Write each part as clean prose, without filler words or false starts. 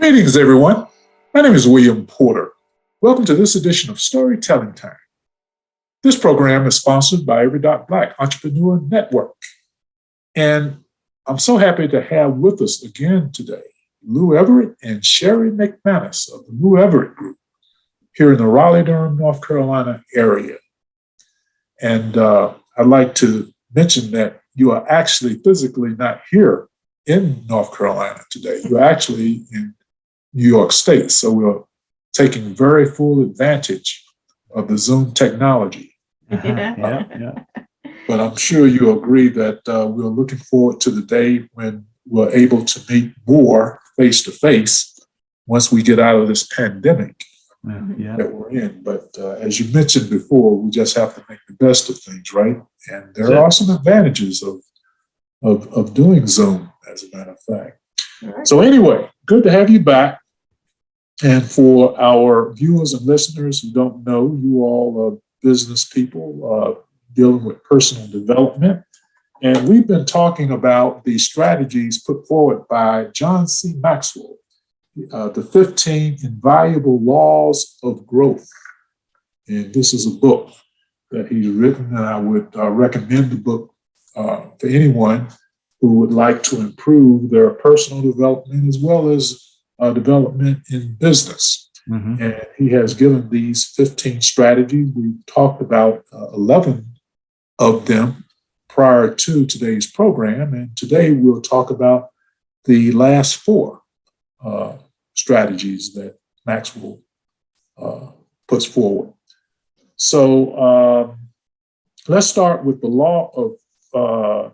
Greetings, everyone. My name is William Porter. Welcome to this edition of Storytelling Time. This program is sponsored by Everett Black Entrepreneur Network. And I'm so happy to have with us again today Lou Everett and Sherry McManus of the Lou Everett Group here in the Raleigh-Durham, North Carolina area. And I'd like to mention that you are actually physically not here in North Carolina today. You're actually in New York State. So we're taking very full advantage of the Zoom technology. Yeah. But I'm sure you agree that we're looking forward to the day when we're able to meet more face-to-face once we get out of this pandemic that we're in. But as you mentioned before, we just have to make the best of things, right? And there are some advantages of doing Zoom, as a matter of fact. Right. So anyway, good to have you back. And for our viewers and listeners who don't know, you all are business people dealing with personal development. And we've been talking about the strategies put forward by John C. Maxwell, the 15 Invaluable Laws of Growth. And this is a book that he's written, and I would recommend the book for anyone who would like to improve their personal development as well as development in business. Mm-hmm. And he has given these 15 strategies. We've talked about 11 of them prior to today's program. And today we'll talk about the last 4 strategies that Maxwell puts forward. So let's start with the law of,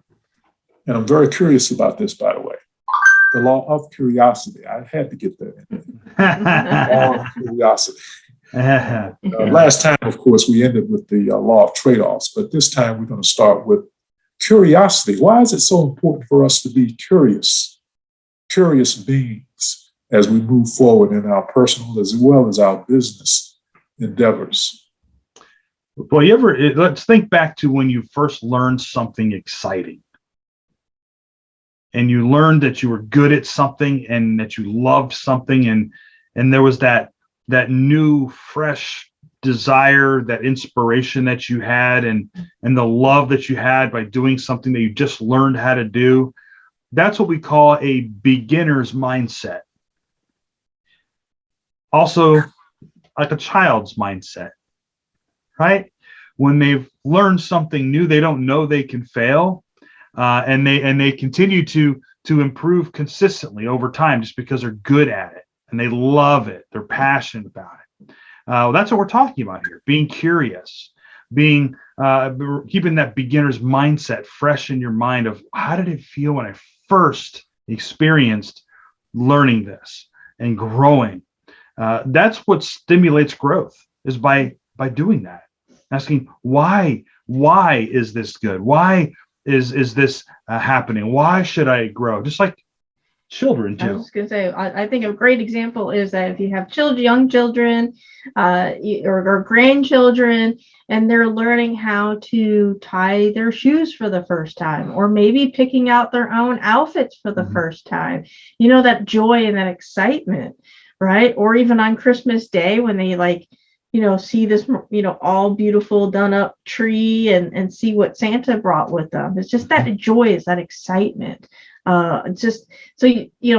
and I'm very curious about this, by the way. The law of curiosity. I had to get that in there. Law of curiosity. Last time, of course, we ended with the law of trade-offs, but this time we're going to start with curiosity. Why is it so important for us to be curious beings as we move forward in our personal as well as our business endeavors? Well, let's think back to when you first learned something exciting. And you learned that you were good at something and that you loved something, and there was that new, fresh desire, that inspiration that you had, and the love that you had by doing something that you just learned how to do. That's what we call a beginner's mindset. Also, like a child's mindset, right? When they've learned something new, they don't know they can fail. And they continue to improve consistently over time just because they're good at it and they love it. They're passionate about it. That's what we're talking about here. Being curious, keeping that beginner's mindset fresh in your mind of how did it feel when I first experienced learning this and growing. That's what stimulates growth, is by doing that. Asking why is this good? Why is this happening? Why should I grow? Just like children do. I was just going to say, I think a great example is that if you have young children or grandchildren, and they're learning how to tie their shoes for the first time, or maybe picking out their own outfits for the first time, that joy and that excitement, right? Or even on Christmas Day when they see this, all beautiful done up tree and see what Santa brought with them. It's just that joy, is that excitement. Just so,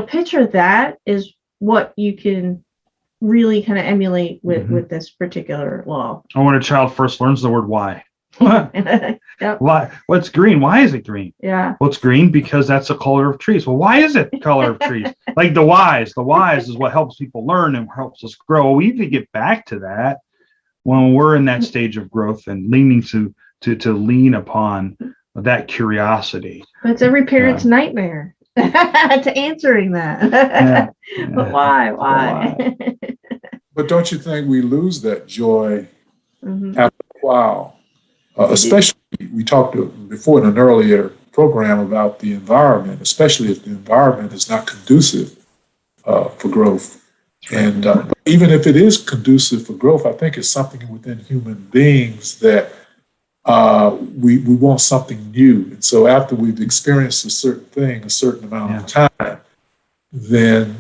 picture that is what you can really kind of emulate with this particular law. Or when a child first learns the word why. Yep. Why? What's green? Why is it green? Yeah. Well, it's green because that's the color of trees. Well, why is it the color of trees? Like the whys is what helps people learn and helps us grow. Well, we need to get back to that when we're in that stage of growth and leaning to lean upon that curiosity. That's every parent's nightmare to answering that. But why? But don't you think we lose that joy after a while? Especially, we talked before in an earlier program about the environment, especially if the environment is not conducive for growth. And but even if it is conducive for growth, I think it's something within human beings that we want something new. And so after we've experienced a certain thing, a certain amount of time, then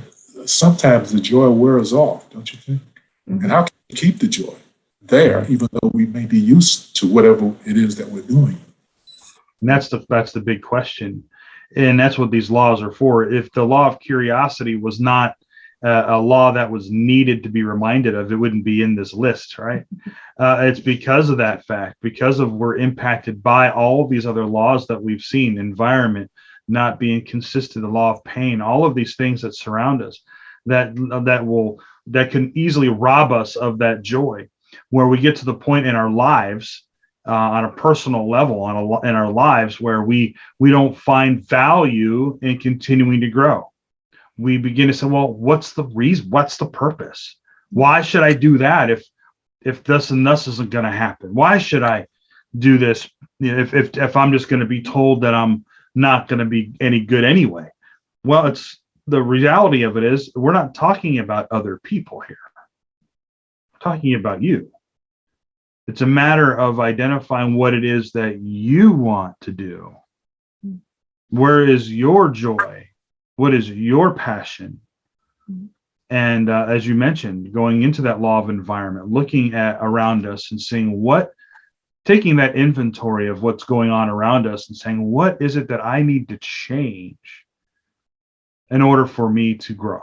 sometimes the joy wears off, don't you think? And how can we keep the joy there, even though we may be used to whatever it is that we're doing? And that's the big question. And that's what these laws are for. If the law of curiosity was not a law that was needed to be reminded of, it wouldn't be in this list, right? It's because of that fact, because of we're impacted by all of these other laws that we've seen, environment not being consistent, the law of pain, all of these things that surround us that can easily rob us of that joy, where we get to the point in our lives on a personal level in our lives where we don't find value in continuing to grow. We begin to say, well, what's the reason? What's the purpose? Why should I do that if this and this isn't going to happen? Why should I do this if I'm just going to be told that I'm not going to be any good anyway? Well, it's the reality of it is we're not talking about other people here. We're talking about you. It's a matter of identifying what it is that you want to do. Where is your joy? What is your passion? And as you mentioned, going into that law of environment, looking at around us and seeing taking that inventory of what's going on around us and saying, what is it that I need to change in order for me to grow?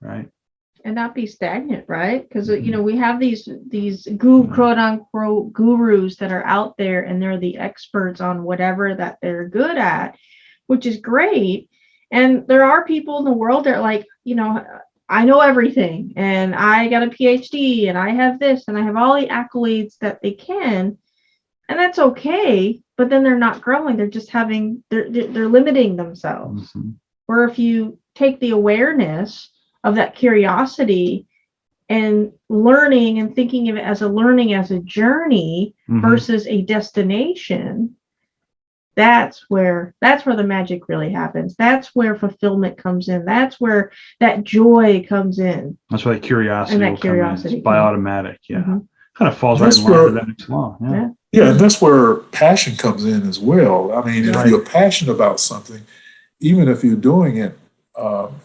Right? And not be stagnant, right? Because we have these quote unquote gurus that are out there, and they're the experts on whatever that they're good at, which is great. And there are people in the world that are like, I know everything, and I got a PhD, and I have this, and I have all the accolades that they can, and that's okay. But then they're not growing; they're just they're limiting themselves. Where if you take the awareness of that curiosity and learning and thinking of it as a journey versus a destination, that's where the magic really happens. That's where fulfillment comes in. That's where that joy comes in. That's why curiosity will come in. It's by automatic. Kind of falls That's right in line with that next law. Yeah, and that's where passion comes in as well. I mean, if you're passionate about something, even if you're doing it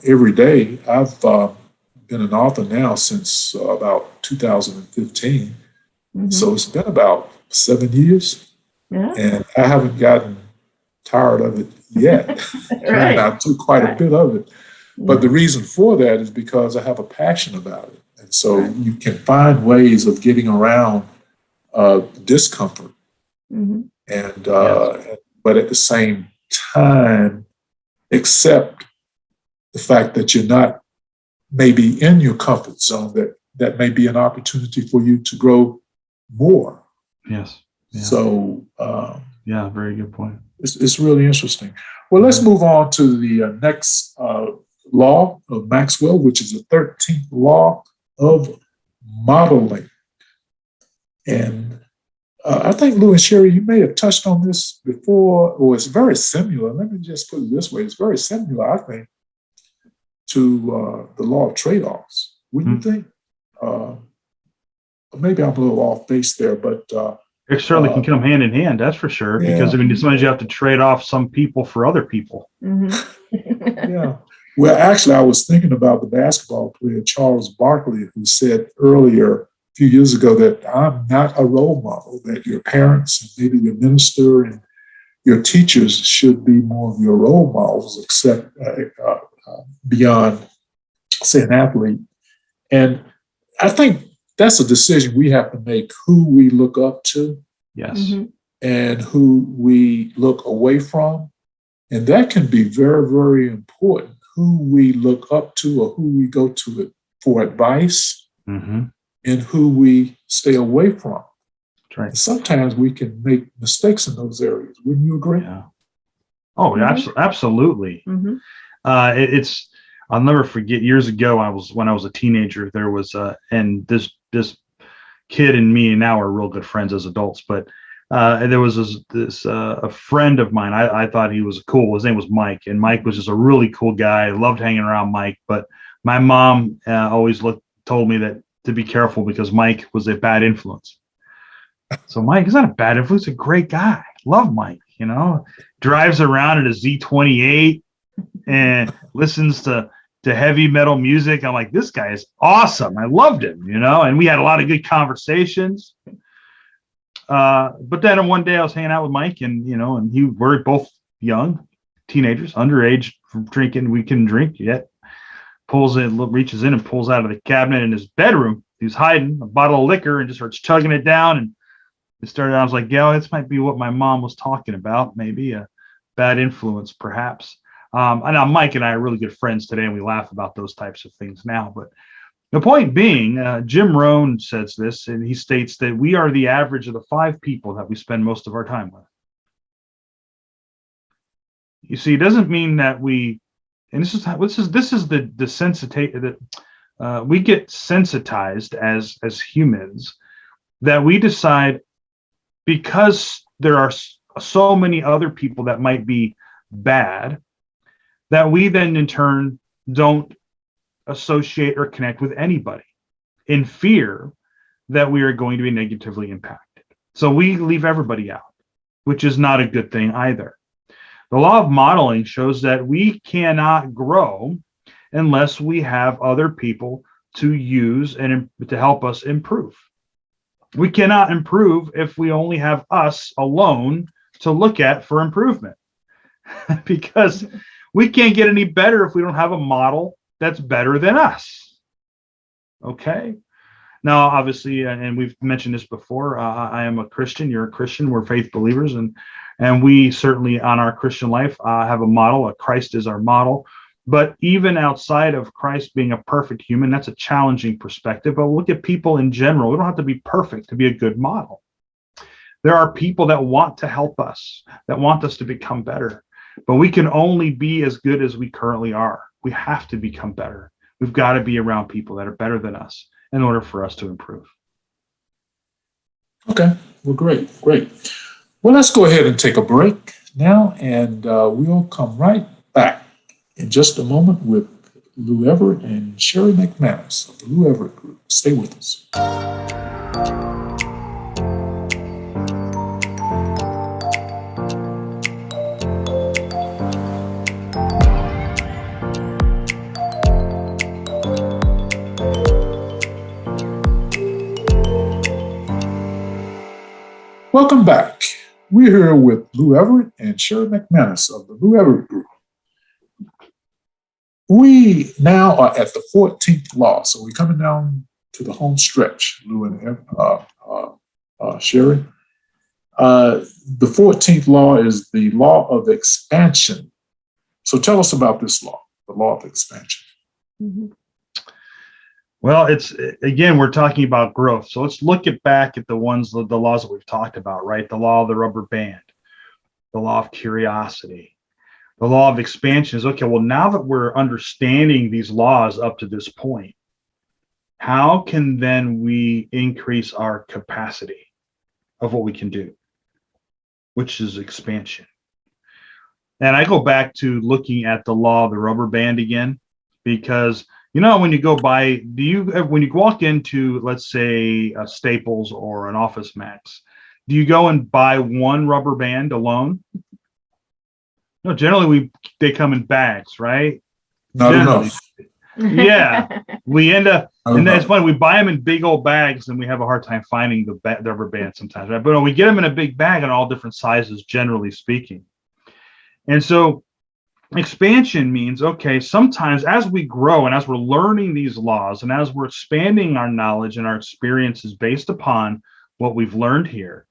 every day. I've been an author now since about 2015. So it's been about 7 years. And I haven't gotten tired of it yet. And I do quite a bit of it. But the reason for that is because I have a passion about it. And so you can find ways of getting around discomfort. And but at the same time, accept the fact that you're not maybe in your comfort zone, that may be an opportunity for you to grow more. So, very good point. It's really interesting. Well, let's move on to the next law of Maxwell, which is the 13th law of modeling. And I think, Lou and Sherry, you may have touched on this before, or it's very similar. Let me just put it this way. It's very similar, I think, to the law of trade-offs. Wouldn't you think? Maybe I'm a little off base there, but it certainly can come hand in hand, that's for sure. Because sometimes you have to trade off some people for other people. Well, actually, I was thinking about the basketball player Charles Barkley, who said earlier, a few years ago, that I'm not a role model, that your parents and maybe your minister and your teachers should be more of your role models, except beyond, say, an athlete. And I think that's a decision we have to make, who we look up to and who we look away from. And that can be very, very important, who we look up to or who we go to for advice and who we stay away from. And sometimes we can make mistakes in those areas. Wouldn't you agree? Absolutely. I'll never forget, years ago, when I was a teenager, there was and this kid and me now are real good friends as adults, but And there was a friend of mine. I thought he was cool. His name was Mike, and Mike was just a really cool guy. I loved hanging around Mike. But my mom always told me that to be careful because Mike was a bad influence. So Mike is not a bad influence. He's a great guy. Love Mike. Drives around in a Z28 and listens to heavy metal music. I'm like, this guy is awesome. I loved him. And we had a lot of good conversations. But then one day I was hanging out with Mike, and we're both young teenagers, underage, from drinking. We couldn't drink yet. Reaches in and pulls out of the cabinet in his bedroom. He was hiding a bottle of liquor and just starts chugging it down. And I was like, yeah, this might be what my mom was talking about. Maybe a bad influence, perhaps. And now Mike and I are really good friends today, and we laugh about those types of things now. But the point being, Jim Rohn says this, and he states that we are the average of the 5 people that we spend most of our time with. You see, it doesn't mean that we, and this is the desensitization that we get sensitized as humans, that we decide because there are so many other people that might be bad, that we then in turn don't associate or connect with anybody in fear that we are going to be negatively impacted. So we leave everybody out, which is not a good thing either. The law of modeling shows that we cannot grow unless we have other people to use and to help us improve. We cannot improve if we only have us alone to look at for improvement, because we can't get any better if we don't have a model that's better than us. Okay. Now, obviously, and we've mentioned this before, I am a Christian. You're a Christian. We're faith believers, and we certainly on our Christian life have a model. Christ is our model. But even outside of Christ being a perfect human, that's a challenging perspective. But look at people in general. We don't have to be perfect to be a good model. There are people that want to help us, that want us to become better. But we can only be as good as we currently are. We have to become better. We've got to be around people that are better than us in order for us to improve. Okay, well, great. Well, let's go ahead and take a break now, and we'll come right back in just a moment with Lou Everett and Sherry McManus of the Lou Everett Group. Stay with us. Welcome back. We're here with Lou Everett and Sherry McManus of the Lou Everett Group. We now are at the 14th law, so we're coming down to the home stretch, Lou and Sherry. The 14th law is the law of expansion. So tell us about this law, the law of expansion. Mm-hmm. Well, we're talking about growth. So let's look back at the laws that we've talked about, right? The law of the rubber band, the law of curiosity, the law of expansion is, okay, well, now that we're understanding these laws up to this point, how can then we increase our capacity of what we can do, which is expansion? And I go back to looking at the law of the rubber band again, because when you go by, when you walk into, let's say, a Staples or an Office Max, do you go and buy one rubber band alone? No, generally they come in bags, right? Not enough. Yeah, we end up, and that's funny. We buy them in big old bags, and we have a hard time finding the rubber band sometimes, right? But we get them in a big bag in all different sizes, generally speaking. And so expansion means, okay, sometimes as we grow and as we're learning these laws and as we're expanding our knowledge and our experiences based upon what we've learned here,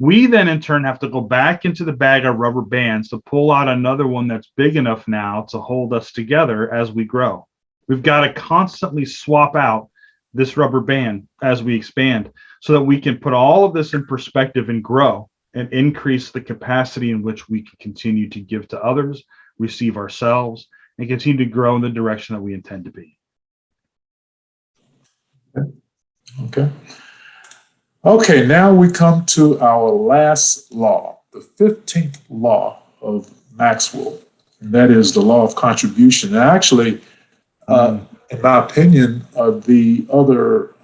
we then in turn have to go back into the bag of rubber bands to pull out another one that's big enough now to hold us together as we grow. We've got to constantly swap out this rubber band as we expand so that we can put all of this in perspective and grow and increase the capacity in which we can continue to give to others, receive ourselves, and continue to grow in the direction that we intend to be. Okay. Okay, now we come to our last law, the 15th law of Maxwell, and that is the law of contribution. And actually, in my opinion, the other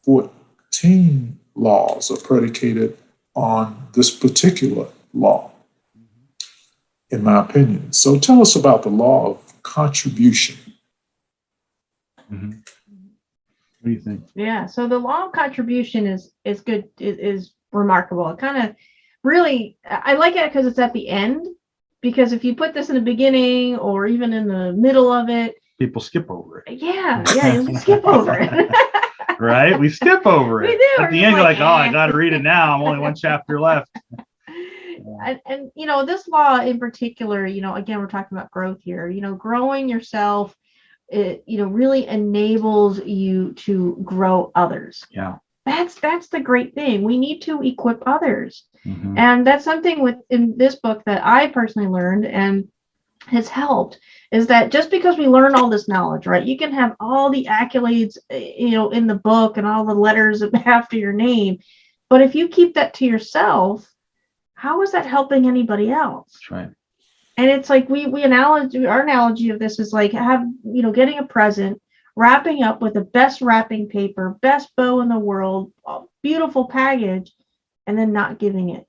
14 laws are predicated on this particular law, in my opinion. So tell us about the law of contribution. Mm-hmm. What do you think? Yeah, so the law of contribution is good, is remarkable. It kind of really, I like it because it's at the end, because if you put this in the beginning or even in the middle of it, people skip over it. Yeah, you skip over it. Right? We skip over it. We do. At the end, you're like, oh, I got to read it now. I'm only one chapter left. And this law in particular, again, we're talking about growth here. Growing yourself, it really enables you to grow others. Yeah. That's the great thing. We need to equip others. Mm-hmm. And that's something in this book that I personally learned and has helped, is that just because we learn all this knowledge, right? You can have all the accolades, in the book and all the letters after your name, but if you keep that to yourself, how is that helping anybody else? That's right. And it's like our analogy of this is like getting a present, wrapping up with the best wrapping paper, best bow in the world, beautiful package, and then not giving it.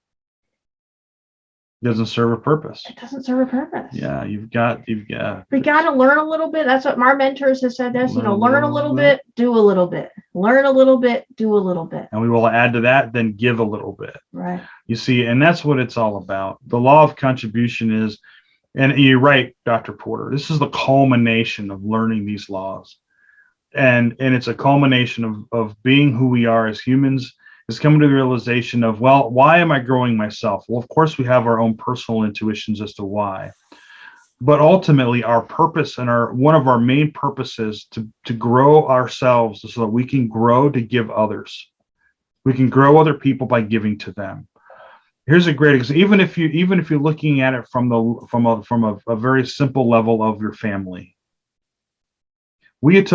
Doesn't serve a purpose. It doesn't serve a purpose. Yeah, you've got. We got to learn a little bit. That's what our mentors have said. This, learn a little bit, do a little bit. Learn a little bit, do a little bit. And we will add to that, then give a little bit. Right. You see, and that's what it's all about. The law of contribution is, and you're right, Dr. Porter. This is the culmination of learning these laws, and it's a culmination of being who we are as humans. Is coming to the realization of, well, why am I growing myself? Well, of course, we have our own personal intuitions as to why, but ultimately, our purpose and one of our main purposes to grow ourselves so that we can grow to give others. We can grow other people by giving to them. Here's a great example. Even if you're looking at it from a very simple level of your family, it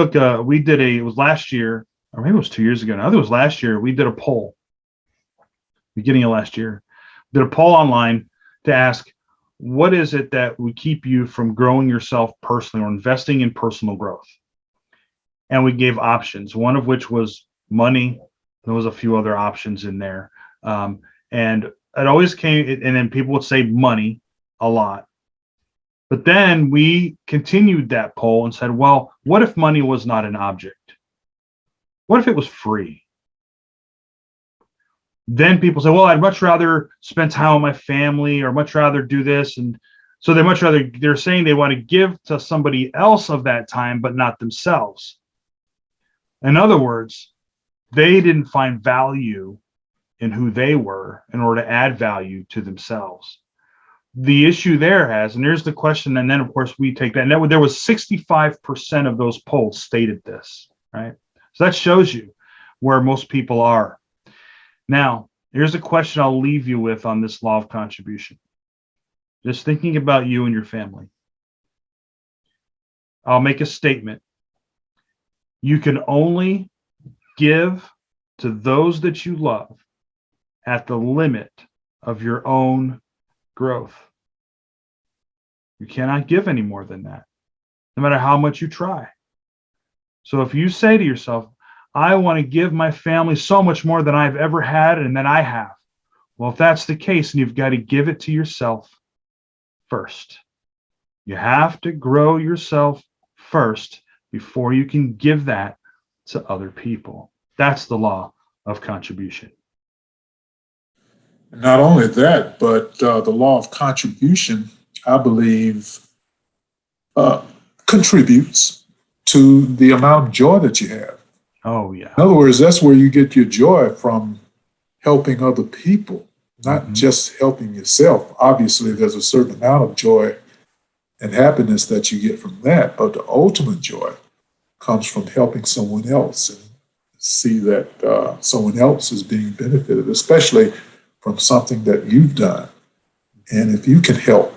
was last year. Or maybe it was 2 years ago. Now, I think it was last year. We did a poll, beginning of last year. Did a poll online to ask, what is it that would keep you from growing yourself personally or investing in personal growth? And we gave options, one of which was money. There was a few other options in there. And it always came, and then people would say money a lot. But then we continued that poll and said, well, what if money was not an object? What if it was free? Then people say, well, I'd much rather spend time with my family or much rather do this. And so they're saying they want to give to somebody else of that time, but not themselves. In other words, they didn't find value in who they were in order to add value to themselves. The issue there and here's the question, and then of course we take that, and there was 65% of those polls stated this, right? So that shows you where most people are. Now, here's a question I'll leave you with on this law of contribution. Just thinking about you and your family. I'll make a statement. You can only give to those that you love at the limit of your own growth. You cannot give any more than that, no matter how much you try. So if you say to yourself, I want to give my family so much more than I've ever had and that I have. Well, if that's the case, then you've got to give it to yourself first. You have to grow yourself first before you can give that to other people. That's the law of contribution. Not only that, but the law of contribution, I believe, contributes to the amount of joy that you have. Oh, yeah. In other words, that's where you get your joy from, helping other people, not just helping yourself. Obviously, there's a certain amount of joy and happiness that you get from that, but the ultimate joy comes from helping someone else and see that someone else is being benefited, especially from something that you've done. And if you can help,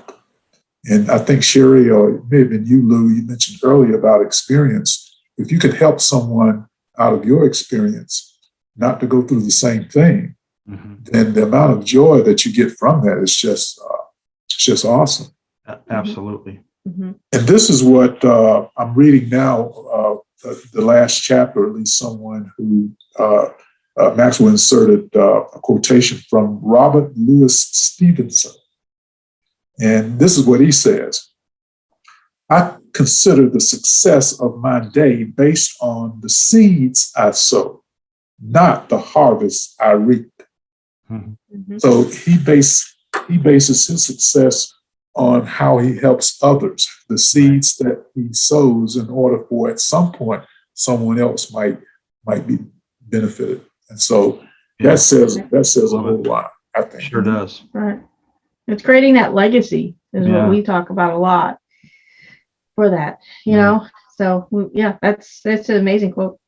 and I think Sherry, or it may have been you, Lou, you mentioned earlier about experience. If you could help someone out of your experience, not to go through the same thing, Mm-hmm. then the amount of joy that you get from that is just it's just awesome. Absolutely. Mm-hmm. And this is what I'm reading now, the last chapter, at least someone who Maxwell inserted a quotation from Robert Louis Stevenson. And this is what he says. I consider the success of my day based on the seeds I sow, not the harvest I reap. Mm-hmm. So he bases his success on how he helps others, the seeds that he sows in order for at some point someone else might be benefited. And so that says a whole lot, I think. Sure does. Right. It's creating that legacy is what we talk about a lot for that, you know. So that's an amazing quote.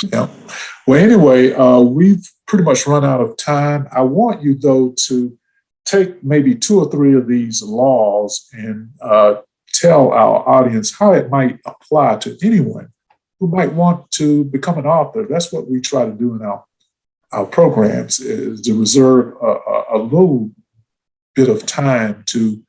Yeah. Well, anyway, we've pretty much run out of time. I want you, though, to take maybe 2 or 3 of these laws and tell our audience how it might apply to anyone who might want to become an author. That's what we try to do in our programs, is to reserve a little bit of time to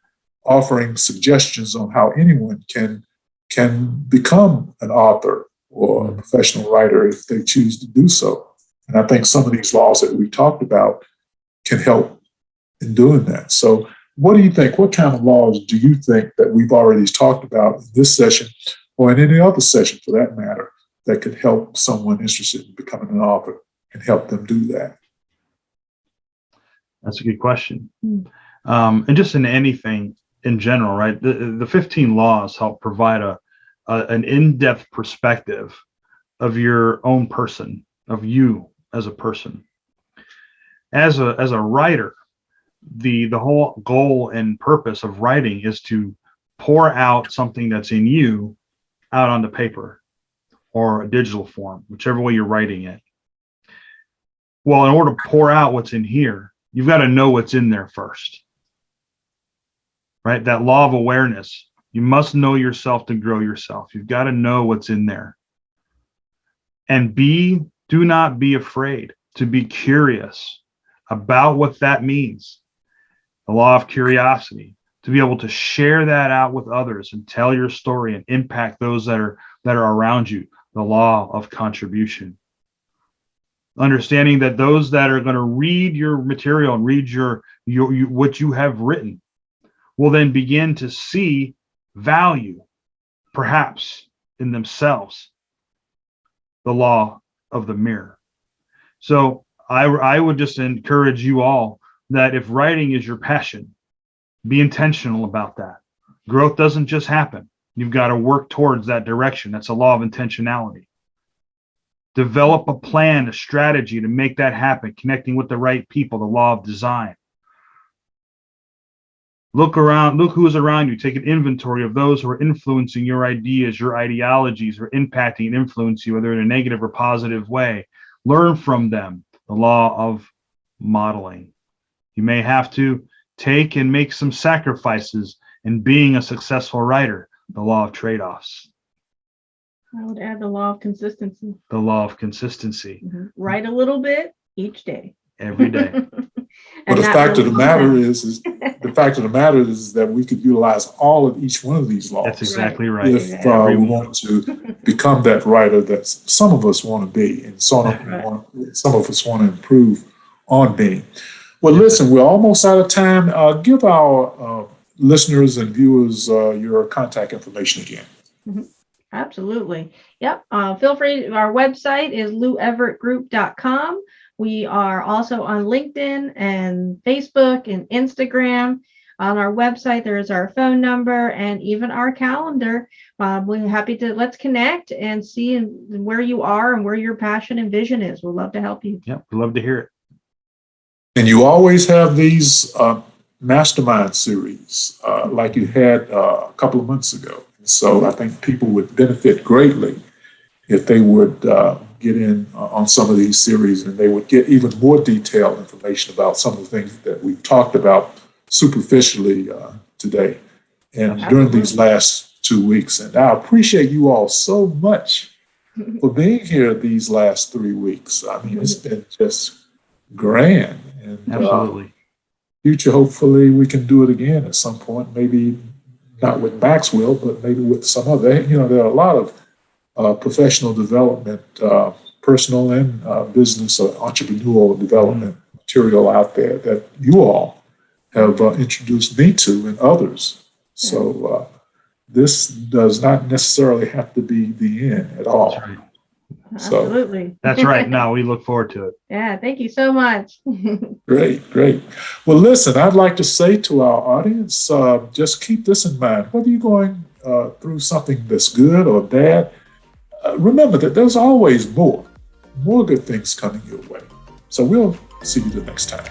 offering suggestions on how anyone can become an author or a professional writer if they choose to do so. And I think some of these laws that we talked about can help in doing that. So what do you think? What kind of laws do you think that we've already talked about in this session or in any other session for that matter that could help someone interested in becoming an author and help them do that? That's a good question. And just in anything in general, right? The 15 laws help provide an in-depth perspective of your own person, of you as a person. As a writer, the whole goal and purpose of writing is to pour out something that's in you out onto paper or a digital form, whichever way you're writing it. Well, in order to pour out what's in here, you've got to know what's in there first, right? That law of awareness. You must know yourself to grow yourself. You've got to know what's in there. And do not be afraid to be curious about what that means. The law of curiosity, to be able to share that out with others and tell your story and impact those that are around you. The law of contribution. Understanding that those that are going to read your material and read your what you have written will then begin to see value, perhaps in themselves. The law of the mirror. So I would just encourage you all that if writing is your passion, be intentional about that. Growth doesn't just happen. You've got to work towards that direction. That's a law of intentionality. Develop a plan, a strategy to make that happen, connecting with the right people, the law of design. Look around, look who is around you. Take an inventory of those who are influencing your ideas, your ideologies, or impacting and influence you, whether in a negative or positive way. Learn from them, the law of modeling. You may have to take and make some sacrifices in being a successful writer, the law of trade-offs. I would add the law of consistency. The law of consistency. Mm-hmm. Write a little bit each day. Every day. But the fact of the matter is that we could utilize all of each one of these laws. That's exactly right. If we want to become that writer that some of us want to be, and some of us want to improve on being. Well, listen, we're almost out of time. Give our listeners and viewers your contact information again. Mm-hmm. Absolutely. Yep. Feel free. Our website is LouEverettGroup.com. We are also on LinkedIn and Facebook and Instagram. On our website, there is our phone number and even our calendar. We're happy to let's connect and see where you are and where your passion and vision is. We'd love to help you. Yep. We'd love to hear it. And you always have these mastermind series like you had a couple of months ago. So I think people would benefit greatly if they would get in on some of these series, and they would get even more detailed information about some of the things that we've talked about superficially today and during these last 2 weeks. And I appreciate you all so much for being here these last 3 weeks. I mean, it's been just grand. And Absolutely. future, hopefully we can do it again at some point, maybe not with Maxwell, but maybe with some other. You know, there are a lot of professional development, personal and business or entrepreneurial development material out there that you all have introduced me to and others. So this does not necessarily have to be the end at all. That's right. So, Absolutely. That's right. No, we look forward to it. Yeah, thank you so much. great. Well, listen, I'd like to say to our audience, just keep this in mind. Whether you're going through something that's good or bad, remember that there's always more good things coming your way. So we'll see you the next time.